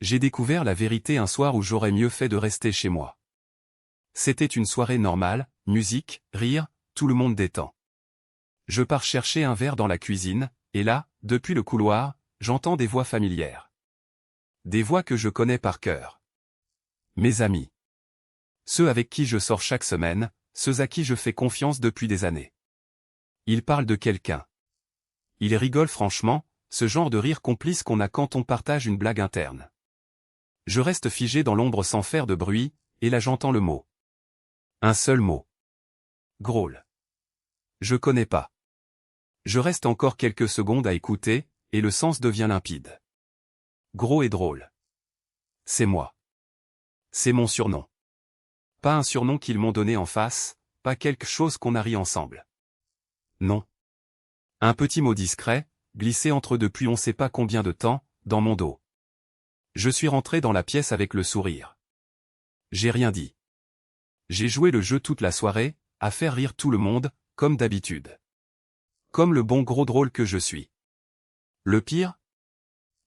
J'ai découvert la vérité un soir où j'aurais mieux fait de rester chez moi. C'était une soirée normale, musique, rire, tout le monde détend. Je pars chercher un verre dans la cuisine, et là, depuis le couloir, j'entends des voix familières. Des voix que je connais par cœur. Mes amis. Ceux avec qui je sors chaque semaine, ceux à qui je fais confiance depuis des années. Ils parlent de quelqu'un. Ils rigolent franchement, ce genre de rire complice qu'on a quand on partage une blague interne. Je reste figé dans l'ombre sans faire de bruit, et là j'entends le mot. Un seul mot. Drôle. Je connais pas. Je reste encore quelques secondes à écouter, et le sens devient limpide. Gros et drôle. C'est moi. C'est mon surnom. Pas un surnom qu'ils m'ont donné en face, pas quelque chose qu'on a ri ensemble. Non. Un petit mot discret, glissé entre depuis on sait pas combien de temps, dans mon dos. Je suis rentré dans la pièce avec le sourire. J'ai rien dit. J'ai joué le jeu toute la soirée, à faire rire tout le monde, comme d'habitude. Comme le bon gros drôle que je suis. Le pire?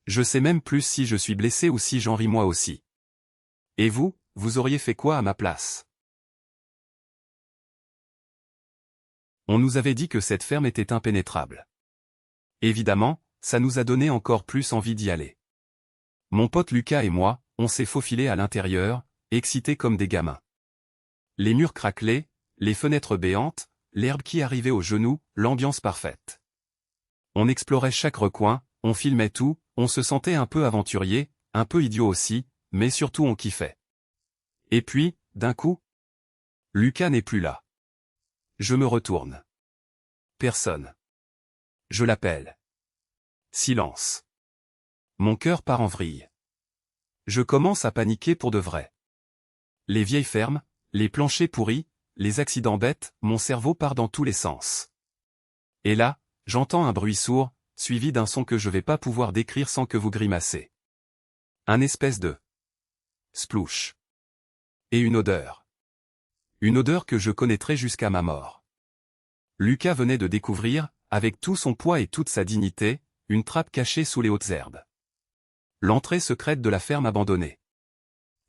Je sais même plus si je suis blessé ou si j'en ris moi aussi. Et vous, vous auriez fait quoi à ma place? On nous avait dit que cette ferme était impénétrable. Évidemment, ça nous a donné encore plus envie d'y aller. Mon pote Lucas et moi, on s'est faufilés à l'intérieur, excités comme des gamins. Les murs craquelaient, les fenêtres béantes, l'herbe qui arrivait aux genoux, l'ambiance parfaite. On explorait chaque recoin, on filmait tout, on se sentait un peu aventurier, un peu idiot aussi, mais surtout on kiffait. Et puis, d'un coup, Lucas n'est plus là. Je me retourne. Personne. Je l'appelle. Silence. Mon cœur part en vrille. Je commence à paniquer pour de vrai. Les vieilles fermes, les planchers pourris, les accidents bêtes, mon cerveau part dans tous les sens. Et là, j'entends un bruit sourd, suivi d'un son que je vais pas pouvoir décrire sans que vous grimacez. Un espèce de splouche. Et une odeur. Une odeur que je connaîtrai jusqu'à ma mort. Lucas venait de découvrir, avec tout son poids et toute sa dignité, une trappe cachée sous les hautes herbes. L'entrée secrète de la ferme abandonnée.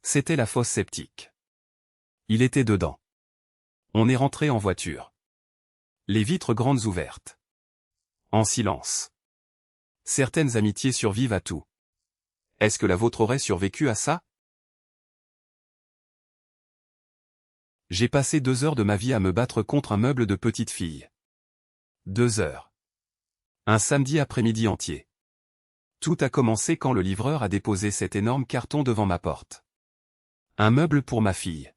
C'était la fosse septique. Il était dedans. On est rentré en voiture. Les vitres grandes ouvertes. En silence. Certaines amitiés survivent à tout. Est-ce que la vôtre aurait survécu à ça? J'ai passé 2 heures de ma vie à me battre contre un meuble de petite fille. 2 heures. Un samedi après-midi entier. Tout a commencé quand le livreur a déposé cet énorme carton devant ma porte. Un meuble pour ma fille.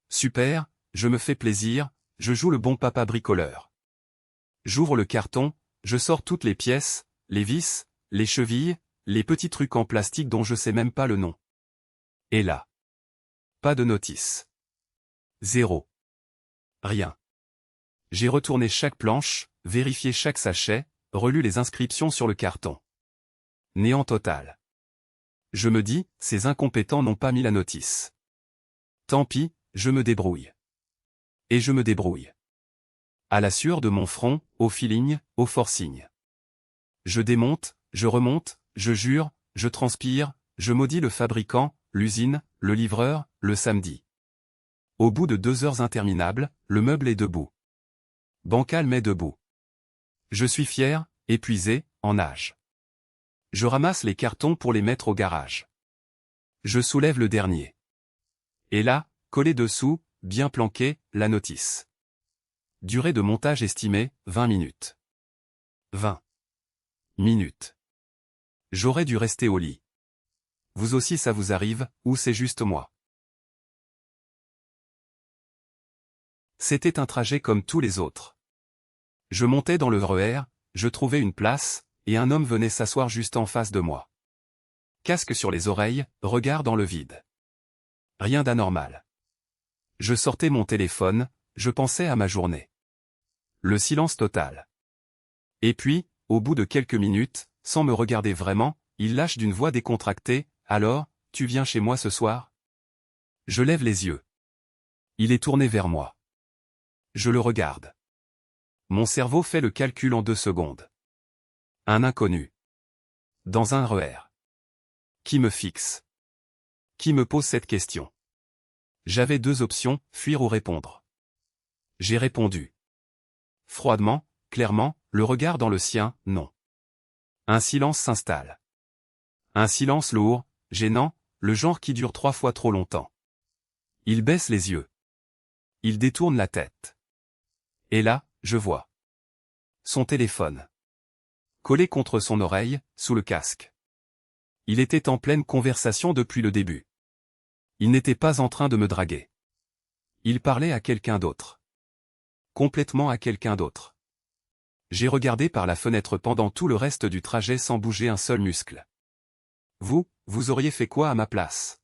Super, je me fais plaisir, je joue le bon papa bricoleur. J'ouvre le carton, je sors toutes les pièces, les vis, les chevilles, les petits trucs en plastique dont je sais même pas le nom. Et là. Pas de notice. 0. Rien. J'ai retourné chaque planche, vérifié chaque sachet, relu les inscriptions sur le carton. Néant total. Je me dis, ces incompétents n'ont pas mis la notice. Tant pis, je me débrouille. Et je me débrouille. À la sueur de mon front, au feeling, au forcing. Je démonte, je remonte, je jure, je transpire, je maudis le fabricant, l'usine, le livreur, le samedi. Au bout de 2 heures interminables, le meuble est debout. Bancal mais debout. Je suis fier, épuisé, en nage. Je ramasse les cartons pour les mettre au garage. Je soulève le dernier. Et là, collé dessous, bien planqué, la notice. Durée de montage estimée, 20 minutes. 20 minutes. J'aurais dû rester au lit. Vous aussi ça vous arrive, ou c'est juste moi? C'était un trajet comme tous les autres. Je montais dans le RER, je trouvais une place, et un homme venait s'asseoir juste en face de moi. Casque sur les oreilles, regard dans le vide. Rien d'anormal. Je sortais mon téléphone, je pensais à ma journée. Le silence total. Et puis, au bout de quelques minutes, sans me regarder vraiment, il lâche d'une voix décontractée, « Alors, tu viens chez moi ce soir ?» Je lève les yeux. Il est tourné vers moi. Je le regarde. Mon cerveau fait le calcul en 2 secondes. Un inconnu. Dans un RER. Qui me fixe? Qui me pose cette question? J'avais deux options, fuir ou répondre. J'ai répondu. Froidement, clairement, le regard dans le sien, non. Un silence s'installe. Un silence lourd, gênant, le genre qui dure 3 fois trop longtemps. Il baisse les yeux. Il détourne la tête. Et là, je vois. Son téléphone. Collé contre son oreille, sous le casque. Il était en pleine conversation depuis le début. Il n'était pas en train de me draguer. Il parlait à quelqu'un d'autre. Complètement à quelqu'un d'autre. J'ai regardé par la fenêtre pendant tout le reste du trajet sans bouger un seul muscle. Vous auriez fait quoi à ma place?